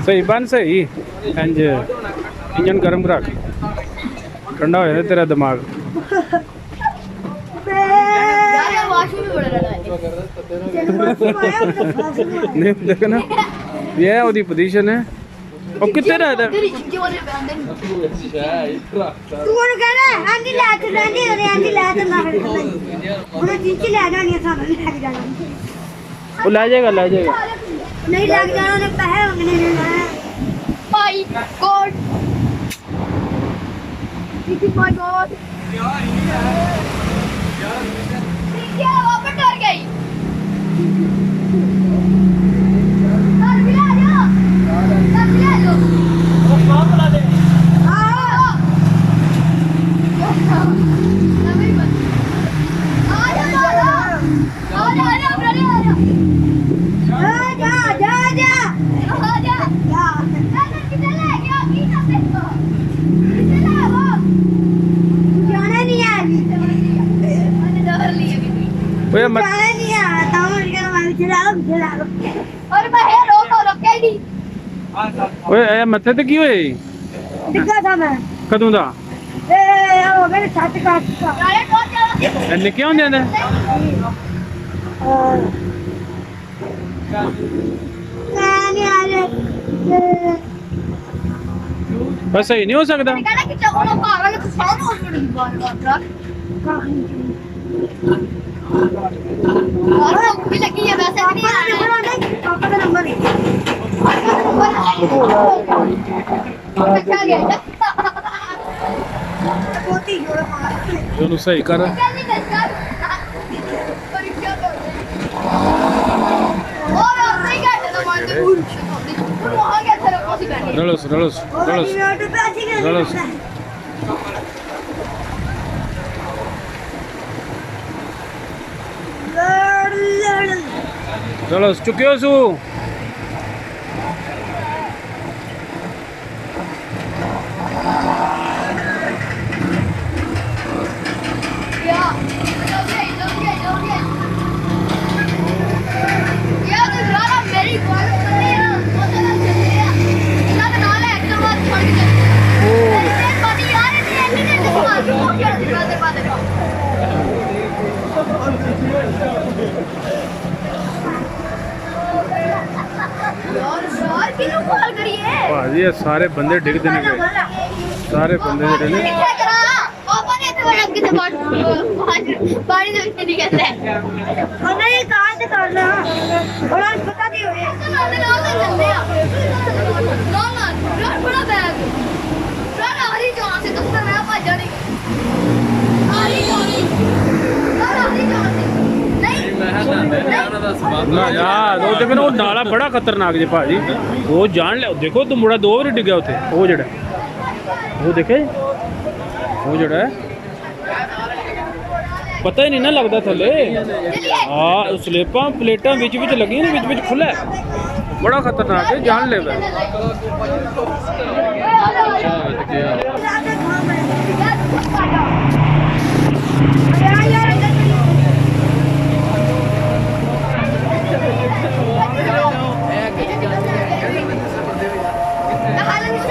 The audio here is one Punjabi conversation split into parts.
सही बन सही इंज इंजन गर्म करा ठंडा हो जाए तेरा दिमाग नहीं देखो ना ये ओदी पोजीशन है और कितने रहता है तू कहना आंटी ला तो आंटी ला तो ना वो चीची ले जानी है सामने लेके जाना वो ले जाएगा नहीं लग जाना ने पैसे मंगने ने भाई God this is my God क्या वापस डर गई सर भी आ जाओ बाप ला दे हां मत्थे ते की होए डिग्गा था मैं कदों दा ओ मेरे छाती का निक्के होंदे ने बस सही नहीं हो सकता चलो सही कर रलस रलस रलस रलस रलस चुक्यो सु भाजी ये सारे बंदे डिगते ने गए सारे बंदे जेडे ने पानी दे के नहीं कहते ਉਹਨਾਂ ਇਹ ਕਾਰ ਤੇ ਕਰਨਾ ਉਹਨਾਂ ਨੂੰ ਪਤਾ ਨਹੀਂ ਹੋਏ ਨਾਲ ਜਾਂਦੇ ਆ ਨਾ ਬੜਾ ਬੈਗ ਹਰੀ ਜਾਨ ਸੇ ਤੁਮ ਤਾਂ ਮੈਂ ਭੱਜ ਜਾਣੀ ਹਰੀ ਜਾਨ ਨਹੀਂ ना यार वो देखो ना वो नाला बड़ा खतरनाक जी भाजी वो जान ले देखो तो मुड़ा 2 बार डिग्या उथे वो जड़ा वो देखे वो जड़ा है पता ही नहीं ना लगता थले हाँ स्लेपा प्लेटा बिच बिच लगी ने बिच बिच खुला बड़ा खतरनाक है जान ले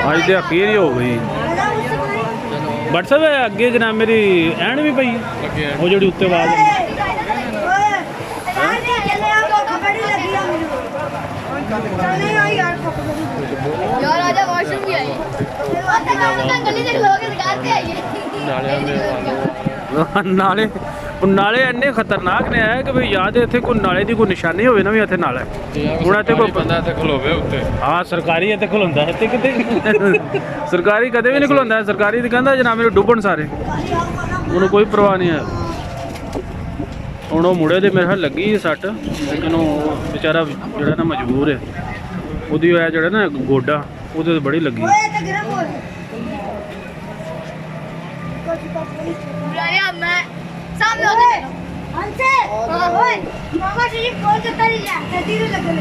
आज तो अखीर ही हो गई व्हाट्सएप अगे जनाब मेरी एंड भी पई वो जी उत्ते बाद यार आजा वॉशरूम भी आई गली से लोग दिखाते आइए नाले नाले इन्ने खतरनाक ने है कि भाई याद इतने कोई नाले की कोई निशानी हो ना भी इतने नाला है हूँ इतने कोई बंदा खलोवे उत्ते हाँ सरकारी इतने खलोंदा है कि सरकारी कदे भी नहीं खलोंदा सरकारी तो कहता जनाब मेरे डुबन सारे उन्होंने कोई परवाह नहीं है हूँ वो मुड़े दे मेरे लगी सट लेकिन वो बेचारा जोड़ा ना मजबूर है वो जोड़ा ना गोडा वो बड़ी लगी सामने होते हमसे ओए मामा जी कॉल करता नहीं जा तेरे लगे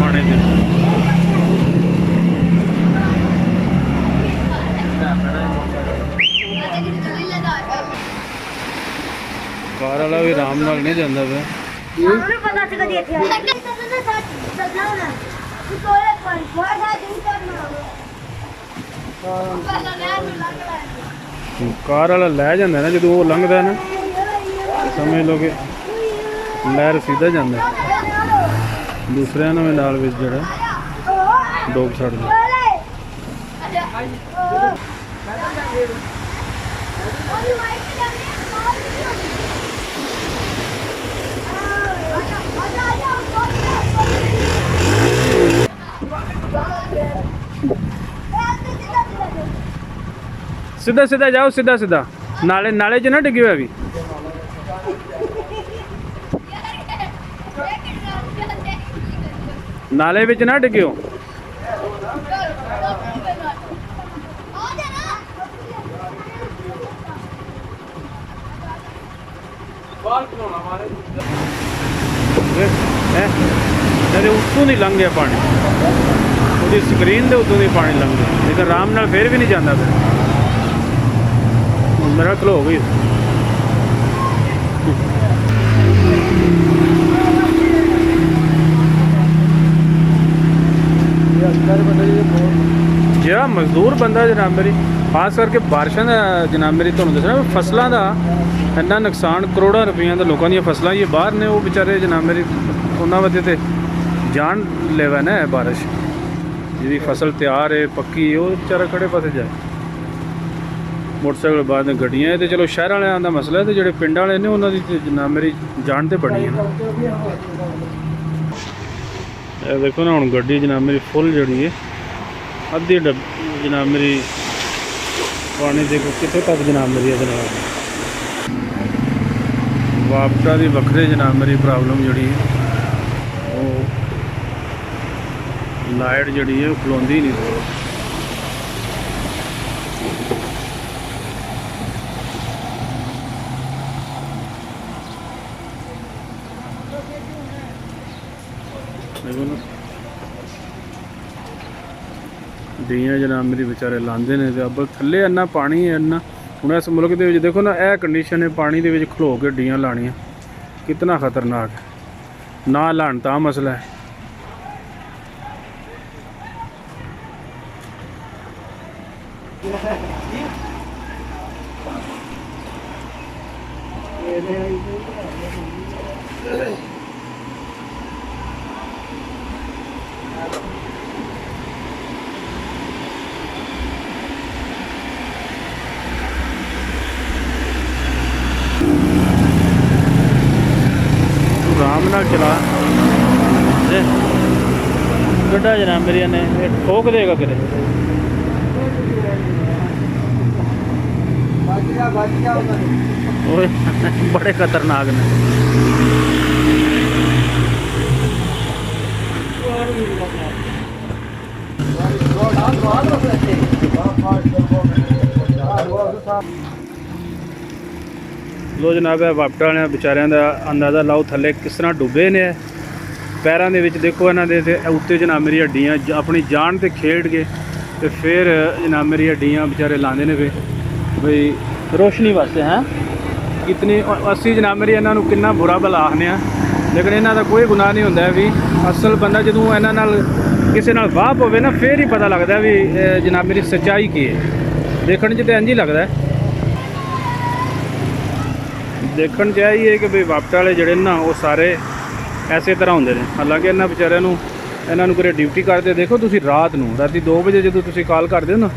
पानी दे ਕਾਰ ਵਾਲਾ ਵੀ ਆਰਾਮ ਨਾਲ ਨਹੀਂ ਜਾਂਦਾ ਪਿਆ। ਮੈਨੂੰ ਪਤਾ ਸੀ ਕਦੀ ਇੱਥੇ ਆਇਆ ਚੱਲਣਾ ਹੋਣਾ ਤੂੰ ਕੋਲੇ ਪਾਣੀ ਥੋੜਾ ਜਿਹਾ ਦੂਰ ਕਰਨਾ ਕਾਰ ਵਾਲਾ ਲੈ ਜਾਂਦਾ ਨਾ ਜਦੋਂ ਉਹ ਲੰਘਦਾ ਨਾ, ਸਮਝ ਲਓ ਕਿ ਲਹਿਰ ਸਿੱਧਾ ਜਾਂਦਾ, ਦੂਸਰਿਆਂ ਨੂੰ ਵੀ ਨਾਲ ਵਿੱਚ ਜਿਹੜਾ ਡੋਬ ਛੱਡਦਾ। ਸਿੱਧਾ ਸਿੱਧਾ ਜਾਓ, ਸਿੱਧਾ ਸਿੱਧਾ, ਨਾਲੇ ਨਾਲੇ 'ਚ ਨਾ ਡਿੱਗਿਓ ਹੋਇਆ ਵੀ। ਨਾਲੇ ਵਿੱਚ ਨਾ ਡਿੱਗਿਓ। ਇਹਦੇ ਉੱਤੋਂ ਦੀ ਲੰਘ ਗਿਆ ਪਾਣੀ, ਉਹਦੀ ਸਕਰੀਨ ਦੇ ਉੱਤੋਂ ਦੀ ਪਾਣੀ ਲੰਘ ਗਿਆ, ਲੇਕਿਨ ਆਰਾਮ ਨਾਲ ਫਿਰ ਵੀ ਨਹੀਂ ਜਾਂਦਾ। ਫਿਰ ਮੇਰਾ ਖਲੋ ਗਈ। ਜਿਹੜਾ ਮਜ਼ਦੂਰ ਬੰਦਾ ਜਨਾਬ ਮੇਰੀ, ਖਾਸ ਕਰਕੇ ਬਾਰਿਸ਼ਾਂ ਦਾ ਜਨਾਬ ਮੇਰੀ, ਤੁਹਾਨੂੰ ਦੱਸਣਾ ਫਸਲਾਂ ਦਾ ਇੰਨਾ ਨੁਕਸਾਨ, ਕਰੋੜਾਂ ਰੁਪਈਆਂ ਦਾ ਲੋਕਾਂ ਦੀਆਂ ਫਸਲਾਂ ਇਹ ਬਾਹਰ ਨੇ, ਉਹ ਵਿਚਾਰੇ ਜਨਾਬ ਮੇਰੀ ਉਹਨਾਂ ਵਾਸਤੇ ਤੇ ਜਾਨ ਲੈਵਾ ਨਾ ਬਾਰਿਸ਼। ਜਿਹਦੀ ਫਸਲ ਤਿਆਰ ਹੈ ਪੱਕੀ, ਉਹ ਵਿਚਾਰਾ ਖੜੇ ਪਾਸੇ ਜਾਏ। ਮੋਟਰਸਾਈਕਲ ਬਾਅਦ ਗੱਡੀਆਂ, ਇਹ ਤੇ ਚਲੋ ਸ਼ਹਿਰ ਵਾਲਿਆਂ ਦਾ ਮਸਲਾ ਹੈ, ਤੇ ਜਿਹੜੇ ਪਿੰਡ ਵਾਲੇ ਨੇ ਉਹਨਾਂ ਦੀ ਜਨਾਬ ਮੇਰੀ ਜਾਨ ਤੇ ਬਣੀ ਹੈ। ਇਹ ਦੇਖੋ ਨਾ ਹੁਣ ਗੱਡੀ ਜਨਾਬ ਮੇਰੀ ਫੁੱਲ ਜਿਹੜੀ ਹੈ, ਅੱਧੀ ਜਨਾਬ ਮੇਰੀ ਪਾਣੀ ਦੇਖੋ ਕਿੱਥੇ ਤੱਕ ਜਨਾਬ ਮੇਰੀ ਹੈ। ਜਨਾਬ ਵਾਪਟਾ ਦੀ ਵੱਖਰੇ ਜਨਾਬ ਮੇਰੀ ਪ੍ਰੋਬਲਮ ਜਿਹੜੀ ਹੈ, ਉਹ ਲਾਈਟ ਜਿਹੜੀ ਹੈ ਉਹ ਖਲੋਂਦੀ ਨਹੀਂ। ਡੀਆਂ ਜਨਾਬ ਮੇਰੀ ਵਿਚਾਰੇ ਲਾਉਂਦੇ ਨੇ, ਤੇ ਅੱਬਲ ਥੱਲੇ ਇੰਨਾ ਪਾਣੀ ਹੈ ਇੰਨਾ। ਹੁਣ ਇਸ ਮੁਲਕ ਦੇ ਵਿੱਚ ਦੇਖੋ ਨਾ, ਇਹ ਕੰਡੀਸ਼ਨ ਹੈ ਪਾਣੀ ਦੇ ਵਿੱਚ ਖਲੋ ਕੇ ਡੀਆਂ ਲਾਉਣੀਆਂ, ਕਿਤਨਾ ਖਤਰਨਾਕ ਹੈ। ਨਾ ਲਾਉਣ ਤਾਂ ਮਸਲਾ ਹੈ। ਆਰਾਮ ਨਾਲ ਚਲਾ ਗੱਡਾ ਜਨਾਬ ਮੇਰੀ ਨੇ, ਇਹ ਠੋਕ ਦੇਗਾ ਕਿਤੇ। ਓਏ ਬੜੇ ਖਤਰਨਾਕ ਨੇ। ਲੋ ਜਨਾਬ, ਇਹ ਵਾਪਟਾ ਵਾਲਿਆਂ ਵਿਚਾਰਿਆਂ ਦਾ ਅੰਦਾਜ਼ਾ ਲਾਓ ਥੱਲੇ ਕਿਸ ਤਰ੍ਹਾਂ ਡੁੱਬੇ ਨੇ। ਪੈਰਾਂ ਦੇ ਵਿੱਚ ਦੇਖੋ ਇਹਨਾਂ ਦੇ, ਤੇ ਉੱਤੇ ਜਨਾਬ ਮੇਰੀ ਹੱਡੀਆਂ ਆਪਣੀ ਜਾਨ ਤੇ ਖੇਡ ਕੇ, ਤੇ ਫਿਰ ਜਨਾਬ ਮੇਰੀ ਹੱਡੀਆਂ ਵਿਚਾਰੇ ਲਾਉਂਦੇ ਨੇ ਵੇ ਬਈ ਰੋਸ਼ਨੀ ਵਾਸਤੇ। ਹੈ ਕਿਤਨੀ ਅਸੀਂ ਜਨਾਬ ਮੇਰੀ ਇਹਨਾਂ ਨੂੰ ਕਿੰਨਾ ਬੁਰਾ ਭਲਾ ਆਖਦੇ ਹਾਂ, ਲੇਕਿਨ ਇਹਨਾਂ ਦਾ ਕੋਈ ਗੁਨਾਹ ਨਹੀਂ ਹੁੰਦਾ ਵੀ। ਅਸਲ ਬੰਦਾ ਜਦੋਂ ਇਹਨਾਂ ਨਾਲ ਕਿਸੇ ਨਾਲ ਵਾਹ ਪਵੇ ਨਾ, ਫਿਰ ਹੀ ਪਤਾ ਲੱਗਦਾ ਵੀ ਜਨਾਬ ਮੇਰੀ ਸੱਚਾਈ ਕੀ ਹੈ। ਦੇਖਣ 'ਚ ਤਾਂ ਇੰਝ ਹੀ ਲੱਗਦਾ, ਦੇਖਣ 'ਚ ਇਹ ਹੈ ਕਿ ਵੀ ਵਾਪਟਾ ਵਾਲੇ ਜਿਹੜੇ ਨਾ ਉਹ ਸਾਰੇ ਐਸੇ ਤਰ੍ਹਾਂ ਹੁੰਦੇ ਨੇ। ਹਾਲਾਂਕਿ ਇਹਨਾਂ ਵਿਚਾਰਿਆਂ ਨੂੰ, ਇਹਨਾਂ ਨੂੰ ਕਿਹੜੇ ਡਿਊਟੀ ਕਰਦੇ ਦੇਖੋ ਤੁਸੀਂ, ਰਾਤੀ 2 ਵਜੇ ਜਦੋਂ ਤੁਸੀਂ ਕਾਲ ਕਰਦੇ ਹੋ ਨਾ,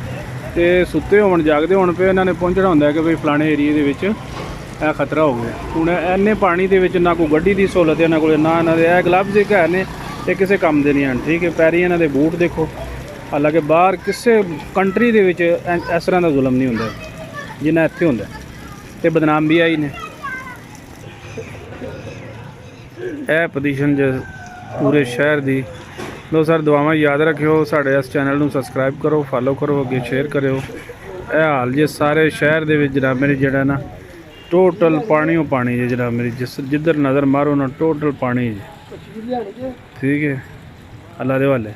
ਤੇ ਸੁੱਤੇ ਹੋਣ ਜਾਗਦੇ ਹੋਣ ਪਏ, ਇਹਨਾਂ ਨੇ ਪਹੁੰਚਣਾ ਹੁੰਦਾ ਕਿ ਵੀ ਫਲਾਣੇ ਏਰੀਏ ਦੇ ਵਿੱਚ ਇਹ ਖਤਰਾ ਹੋ ਗਿਆ। ਹੁਣ ਇੰਨੇ ਪਾਣੀ ਦੇ ਵਿੱਚ ਨਾ ਕੋਈ ਗੱਡੀ ਦੀ ਸਹੂਲਤ ਹੈ, ਇਹਨਾਂ ਕੋਲ ਨਾ ਇਹਨਾਂ ਦੇ ਇਹ ਗਲਵਜ਼ ਇੱਕ ਹੈ ਨੇ, ਤੇ ਕਿਸੇ ਕੰਮ ਦੇ ਨਹੀਂ ਹਨ। ਠੀਕ ਹੈ, ਪੈਰੀ ਇਹਨਾਂ ਦੇ ਬੂਟ ਦੇਖੋ। ਹਾਲਾਂਕਿ ਬਾਹਰ ਕਿਸੇ ਕੰਟਰੀ ਦੇ ਵਿੱਚ ਇਸ ਤਰ੍ਹਾਂ ਦਾ ਜ਼ੁਲਮ ਨਹੀਂ ਹੁੰਦਾ ਜਿੰਨਾ ਇੱਥੇ ਹੁੰਦਾ, ਤੇ ਬਦਨਾਮ ਵੀ ਆਈ ਨੇ। ਇਹ ਪੋਜੀਸ਼ਨ ਜ ਪੂਰੇ ਸ਼ਹਿਰ ਦੀ। ਲੋ ਸਰ, ਦੁਆਵਾਂ ਯਾਦ ਰੱਖਿਓ, ਸਾਡੇ ਇਸ ਚੈਨਲ ਨੂੰ ਸਬਸਕ੍ਰਾਈਬ ਕਰੋ, ਫਾਲੋ ਕਰੋ, ਅੱਗੇ ਸ਼ੇਅਰ ਕਰਿਓ। ਇਹ ਹਾਲ ਜੇ ਸਾਰੇ ਸ਼ਹਿਰ ਦੇ ਵਿੱਚ ਜਨਾਬ ਮੇਰੀ ਜਿਹੜਾ ਨਾ ਟੋਟਲ ਪਾਣੀਓ ਪਾਣੀ ਹੈ ਜਨਾਬ ਮੇਰੀ, ਜਿੱਧਰ ਨਜ਼ਰ ਮਾਰੋ ਨਾ ਟੋਟਲ ਪਾਣੀ ਹੈ। ਠੀਕ ਹੈ, ਅੱਲਾ ਦੇ ਹਵਾਲੇ।